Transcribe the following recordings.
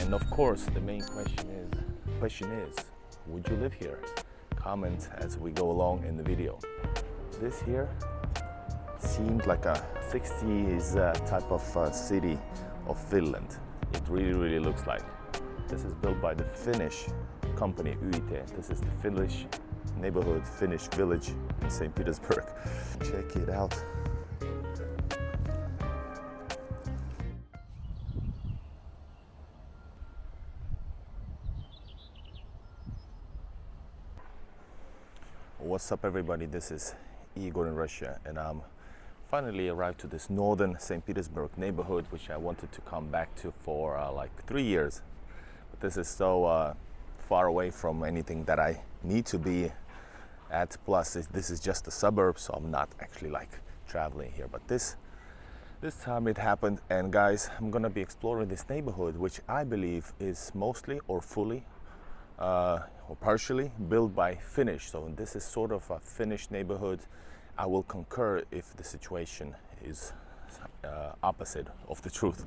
And of course, the main question is, would you live here? Comment as we go along in the video. This here seemed like a 60s type of city of Finland. It really looks like. This is built by the Finnish company UIT. This is the Finnish neighborhood, Finnish village in St. Petersburg. Check it out. What's up everybody, this is Igor in Russia, and I'm finally arrived to this northern St. Petersburg neighborhood, which I wanted to come back to for like 3 years. But this is so far away from anything that I need to be at. Plus this is just a suburb, so I'm not actually like traveling here. But this time it happened, and guys, I'm gonna be exploring this neighborhood, which I believe is mostly or fully or partially built by Finnish. So this is sort of a Finnish neighborhood. I will concur if the situation is opposite of the truth.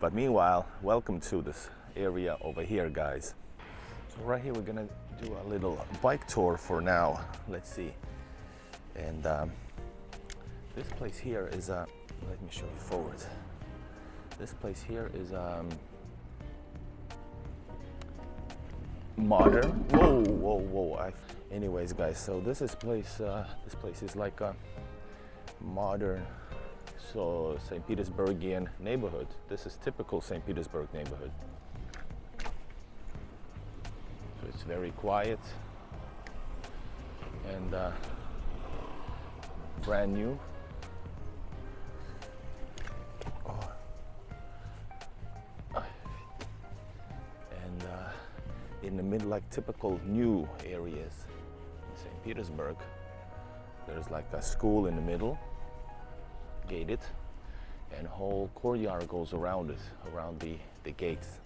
But meanwhile, welcome to this area over here, guys. So right here we're gonna do a little bike tour for now. Let's see. And this place here is let me show you forward. This place here is modern. Whoa. Anyways, guys, so this place is like a modern, so St. Petersburgian neighborhood. This is typical St. Petersburg neighborhood. So it's very quiet and brand new. In the middle, like typical new areas in St. Petersburg, there's like a school in the middle, gated, and whole courtyard goes around it, around the gates.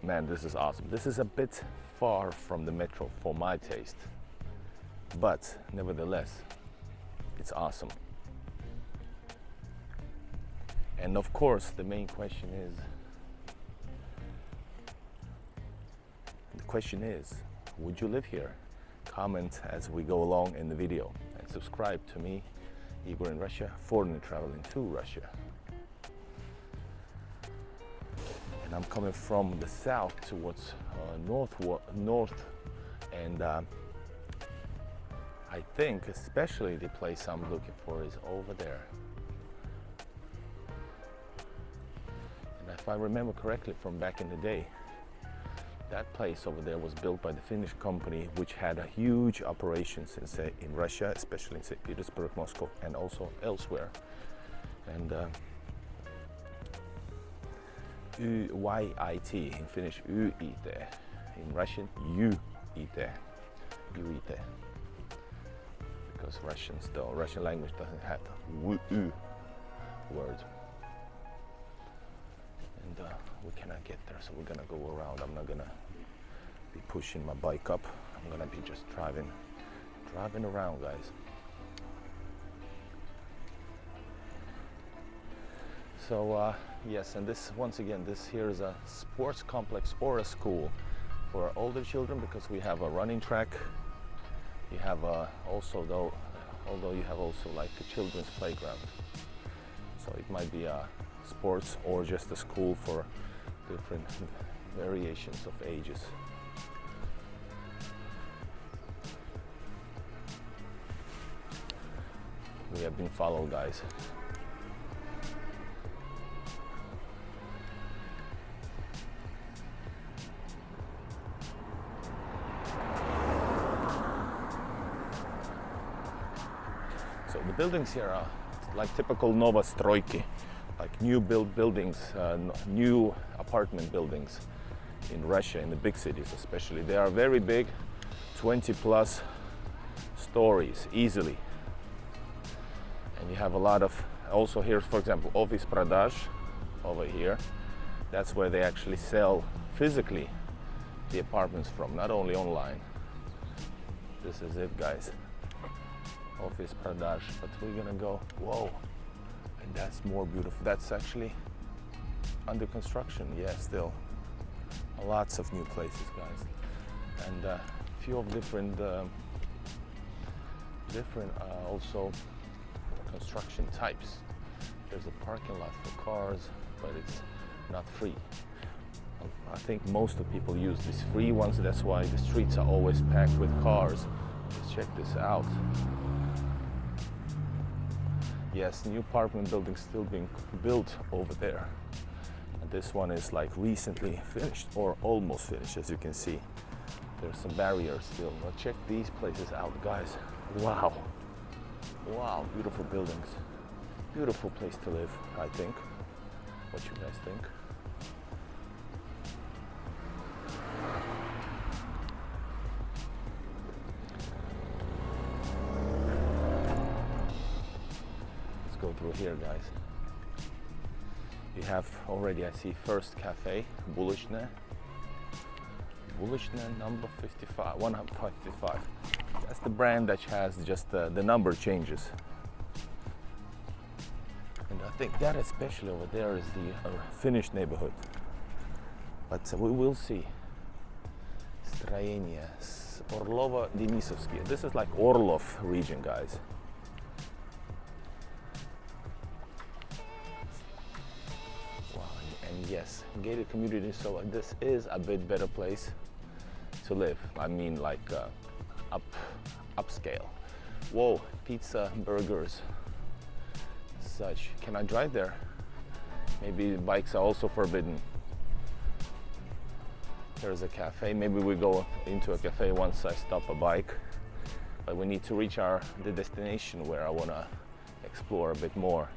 Man, this is awesome. This is a bit far from the metro for my taste, but nevertheless, it's awesome. And of course, the main question is, would you live here? Comment as we go along in the video, and subscribe to me, Igor in Russia, foreigner traveling to Russia. And I'm coming from the south towards north, and I think especially the place I'm looking for is over there. If I remember correctly from back in the day, that place over there was built by the Finnish company, which had a huge operations in Russia, especially in St. Petersburg, Moscow, and also elsewhere. And UYIT in Finnish, UIT, in Russian, UIT, because Russian language doesn't have the U word. And we cannot get there, so we're gonna go around. I'm not gonna be pushing my bike up. I'm gonna be just driving around, guys. So yes, and this, once again, this here is a sports complex or a school for older children, because we have a running track. You have although you have also like a children's playground. So it might be a sports or just a school for different variations of ages. We have been followed, guys. So the buildings here are like typical Novostroyki, like new built buildings, new apartment buildings in Russia, in the big cities especially. They are very big, 20 plus stories easily. And you have a lot of, also here, for example, office продаж over here. That's where they actually sell physically the apartments from, not only online. This is it, guys. Office продаж, but we're gonna go, whoa, And that's more beautiful. That's actually under construction. Yeah, still lots of new places, guys, and a few of different also construction types. There's a parking lot for cars, but it's not free. I think most of people use these free ones. That's why the streets are always packed with cars. Let's check this out. Yes, new apartment buildings still being built over there. And this one is like recently finished or almost finished, as you can see. There's some barriers still. But check these places out, guys. Wow. Wow, beautiful buildings. Beautiful place to live, I think. What you guys think? Go through here, guys. You have already, I see, first cafe, Bulishne number 55, 155. That's the brand that has just the number changes. And I think that especially over there is the Finnish neighborhood. But we will see. Stроение, Orlovo-Denisovsky. This is like Orlov region, guys. Yes, gated community, so this is a bit better place to live. I mean, like upscale. Whoa, pizza, burgers, such. Can I drive there? Maybe bikes are also forbidden. There's a cafe. Maybe we go into a cafe once I stop a bike. But we need to reach the destination where I want to explore a bit more.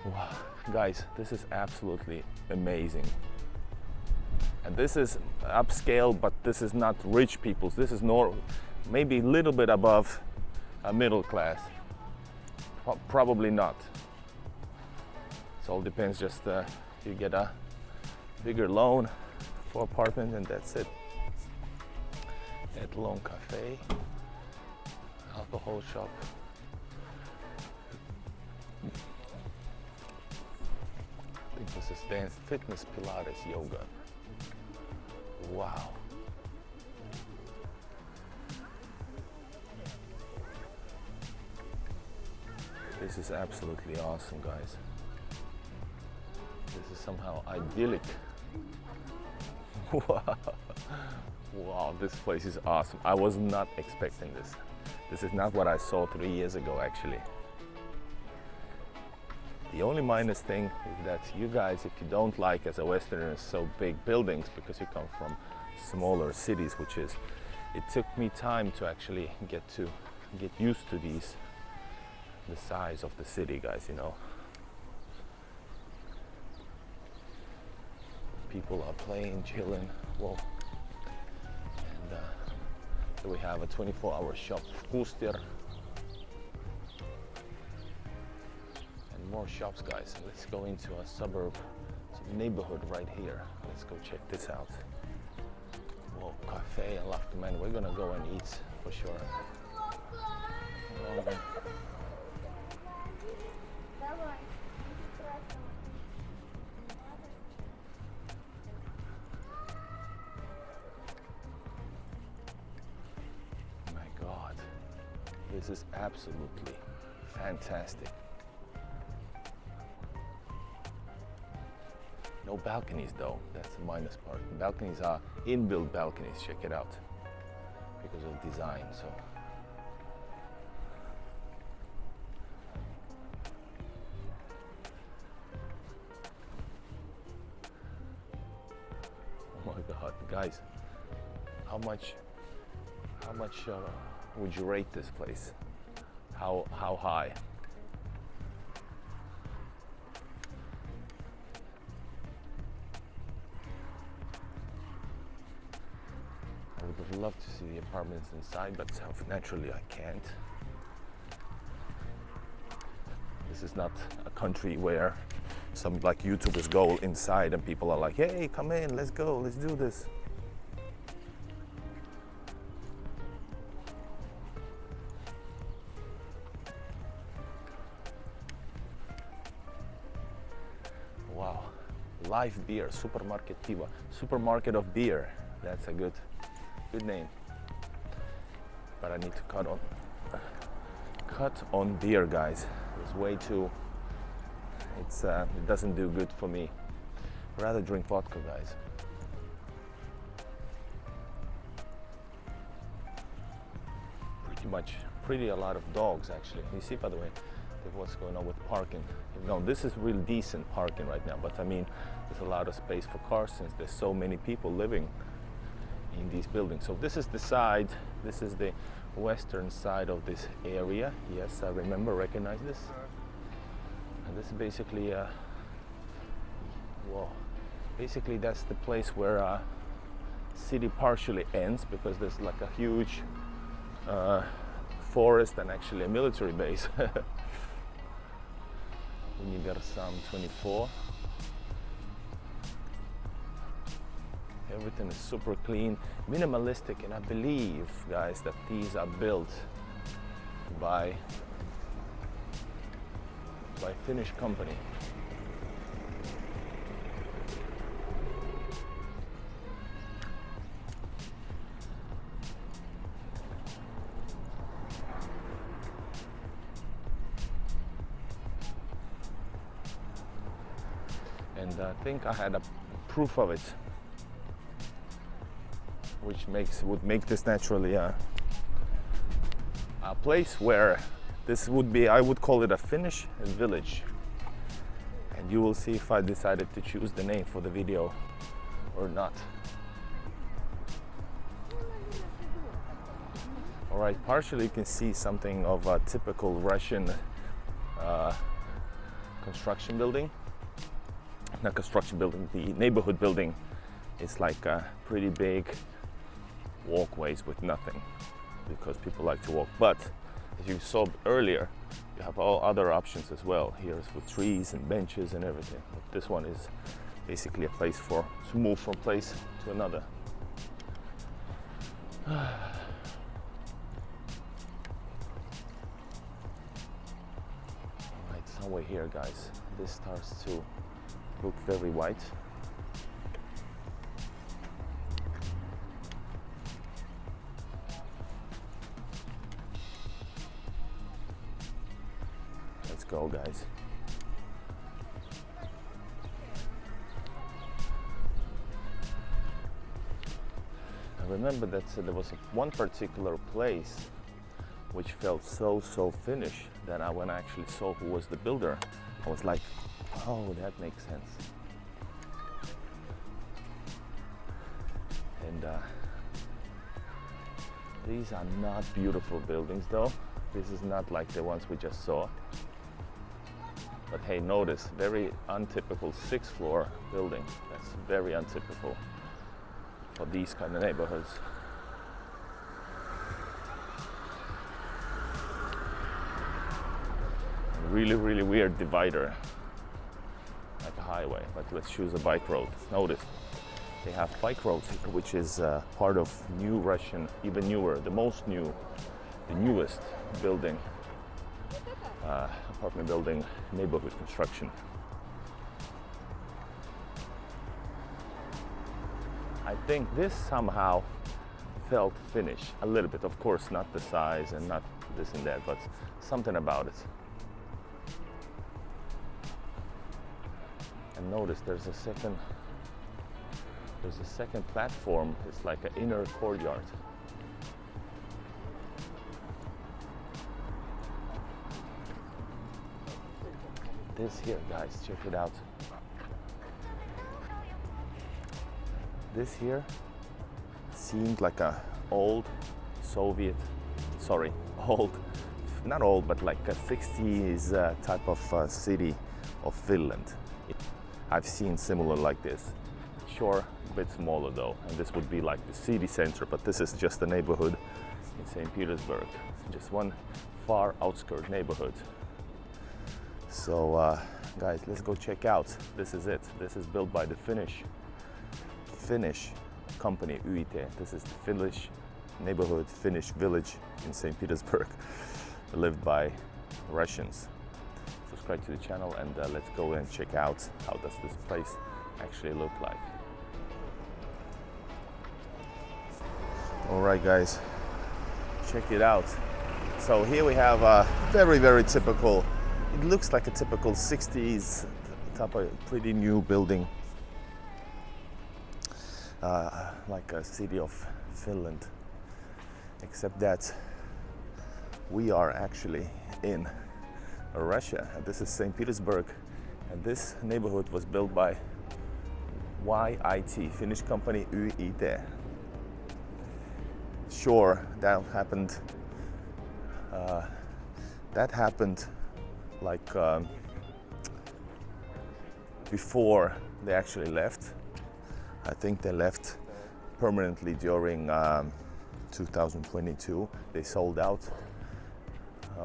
Wow, guys, this is absolutely amazing. And this is upscale, but this is not rich people's. This is maybe a little bit above a middle class. Probably not. It all depends. Just you get a bigger loan for apartment, and that's it. At Loan Cafe, alcohol shop. This is dance, fitness, Pilates, yoga. Wow. This is absolutely awesome, guys. This is somehow idyllic. Wow. Wow, this place is awesome. I was not expecting this. This is not what I saw 3 years ago, actually. The only minus thing is that you guys, if you don't like as a Westerner so big buildings because you come from smaller cities, it took me time to actually get used to the size of the city, guys, you know. People are playing, chilling, whoa. And so we have a 24-hour shop, Kuster. More shops, guys. Let's go into a suburb, neighborhood right here. Let's go check this out. Whoa, cafe and loft, man. We're gonna go and eat for sure. Oh, my God, this is absolutely fantastic. No balconies though, that's the minus part. Balconies are inbuilt balconies, check it out. Because of design, so. Oh my God, guys, how much would you rate this place? How high? I would love to see the apartments inside, but naturally I can't. This is not a country where some like YouTubers go inside and people are like, hey, come in, let's go, let's do this. live beer, supermarket piva, supermarket of beer. That's a good name. But I need to cut on beer, guys. It's way too. It doesn't do good for me. I'd rather drink vodka, guys. Pretty a lot of dogs actually. You see, by the way, what's going on with parking. No, this is real decent parking right now, but I mean, there's a lot of space for cars since there's so many people living in these buildings. So this is the side, this is the western side of this area. Yes, I recognize this. And this is basically, basically that's the place where city partially ends, because there's like a huge forest and actually a military base. Some 24. Everything is super clean, minimalistic, and I believe, guys, that these are built by Finnish company. And I think I had a proof of it, which would make this naturally a place where this would be, I would call it a Finnish village. And you will see if I decided to choose the name for the video or not. All right, partially you can see something of a typical Russian construction building. Not construction building, the neighborhood building is like pretty big walkways with nothing, because people like to walk. But as you saw earlier, you have all other options as well. Here's with trees and benches and everything. But this one is basically a place to move from place to another. Alright, somewhere here, guys. This starts to look very white. Let's go, guys. I remember that there was one particular place which felt so Finnish that when I actually saw who was the builder, I was like, oh, that makes sense. And these are not beautiful buildings though. This is not like the ones we just saw. But hey, notice, very untypical 6th floor building. That's very untypical for these kind of neighborhoods. Really weird divider, like a highway, but let's choose a bike road. Notice they have bike roads here, which is part of new Russian, even newer, the newest building, apartment building, neighborhood construction. I think this somehow felt Finnish a little bit, of course, not the size and not this and that, but something about it. And notice there's a second platform. It's like an inner courtyard. This here, guys, check it out. This here seemed like a not old, but like a 60s type of city of Finland. I've seen similar like this. Sure, a bit smaller though, and this would be like the city center, but this is just a neighborhood in St. Petersburg. Just one far outskirt neighborhood. So guys, let's go check out. This is it. This is built by the Finnish company UIT. This is the Finnish neighborhood, Finnish village in St. Petersburg, lived by Russians. Subscribe to the channel and let's go and check out how does this place actually look like. All right, guys, check it out. So here we have a very, very typical, it looks like a typical 60s type of pretty new building, like a city of Finland, except that we are actually in Russia. This is St. Petersburg, and this neighborhood was built by YIT, Finnish company YIT. Sure, that happened like before they actually left. I think they left permanently during 2022. They sold out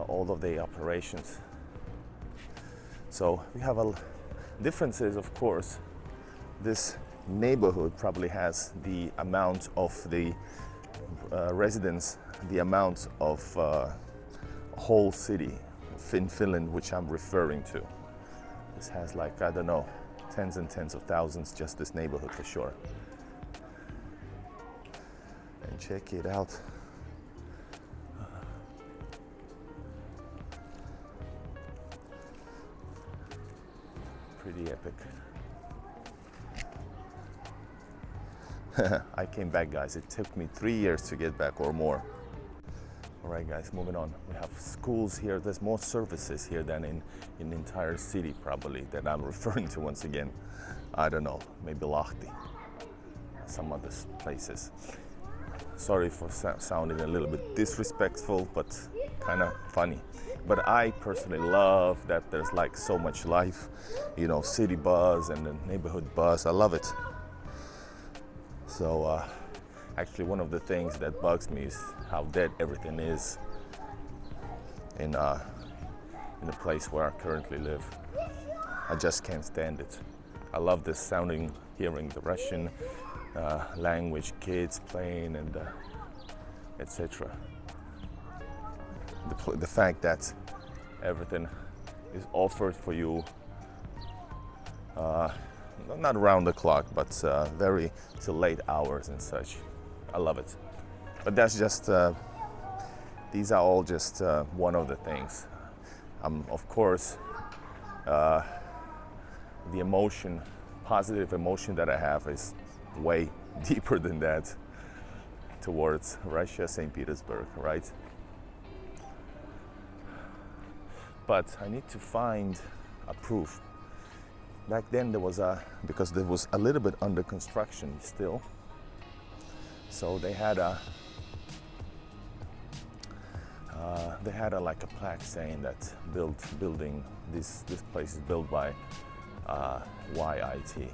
all of the operations. So we have differences, of course. This neighborhood probably has the amount of the residents, the amount of whole city in Finland, which I'm referring to. This has like, I don't know, tens and tens of thousands, just this neighborhood for sure. And check it out. Pretty epic. I came back, guys. It took me 3 years to get back or more. All right, guys, moving on. We have schools here. There's more services here than in the entire city, probably, that I'm referring to once again. I don't know, maybe Lahti, some other places. Sorry for sounding a little bit disrespectful, but kind of funny. But I personally love that there's like so much life, you know, city buzz and the neighborhood buzz. I love it. So actually one of the things that bugs me is how dead everything is in the place where I currently live. I just can't stand it. I love this sounding, hearing the Russian language, kids playing and etc. The fact that everything is offered for you, not around the clock, but very till late hours and such. I love it. But that's just, these are all just one of the things. Of course, the emotion, positive emotion that I have is way deeper than that towards Russia, St. Petersburg, right? But I need to find a proof. Back then there was because there was a little bit under construction still. So they had a like a plaque saying that this place is built by YIT,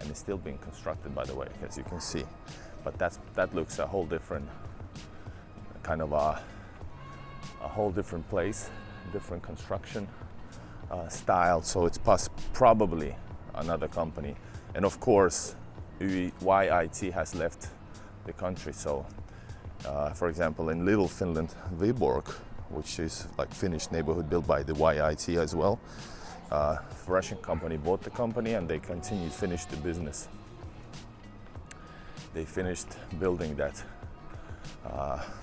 and it's still being constructed, by the way, as you can see. But that looks a whole different kind of a whole different place, different construction style. So it's probably another company, and of course YIT has left the country. So for example, in Little Finland, Viborg, which is like Finnish neighborhood built by the YIT as well, Russian company bought the company and they finished the business. They finished building that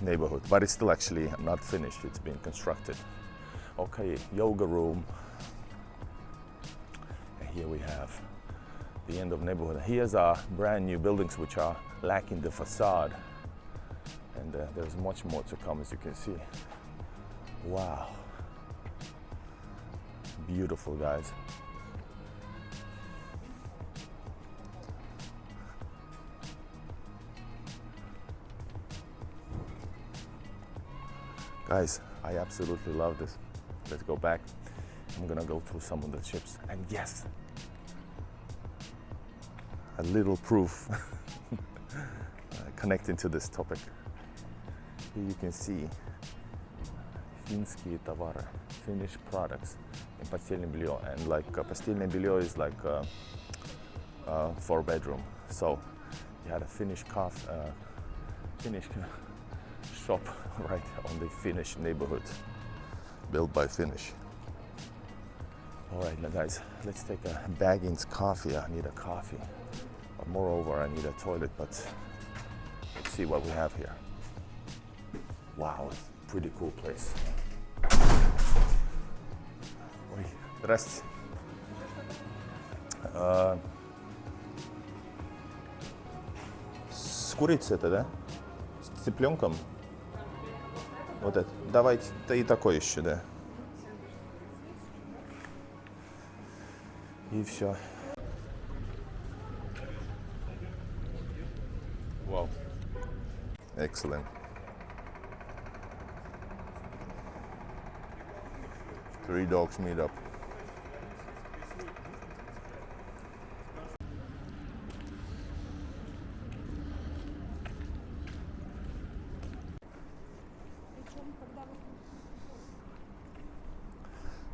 neighborhood, but it's still actually not finished. It's been constructed. Okay, yoga room. And here we have the end of neighborhood. Here's our brand new buildings which are lacking the facade, and there's much more to come, as you can see. Wow, beautiful, guys. Guys, I absolutely love this. Let's go back. I'm gonna go through some of the chips, and yes, a little proof connecting to this topic. Here you can see Finnish tavara, Finnish products in постельное белье, and like постельное белье is like 4-bedroom. So you had a Finnish shop right on the Finnish neighborhood, built by Finnish. All right, now guys, let's take a Baggins coffee. I need a coffee. But moreover, I need a toilet, but let's see what we have here. Wow, pretty cool place. Ой, здрасте. С курицей это, да? С цыпленком? Вот это. Давайте, да и такой еще, да. И все. Wow. Excellent. Three dogs meet up.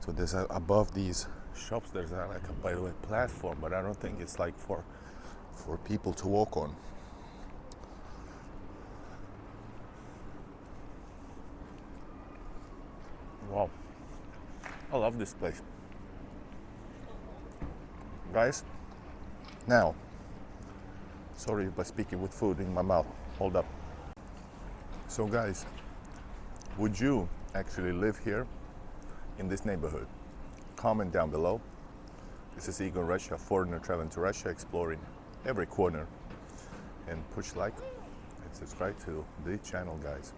So there's above these shops, there's like a, by the way, platform, but I don't think it's like for people to walk on. Wow, I love this place. Guys, now, sorry by speaking with food in my mouth, hold up. So guys, would you actually live here in this neighborhood? Comment down below. This is Igor, Russia, foreigner traveling to Russia, exploring every corner. And push like and subscribe to the channel, guys.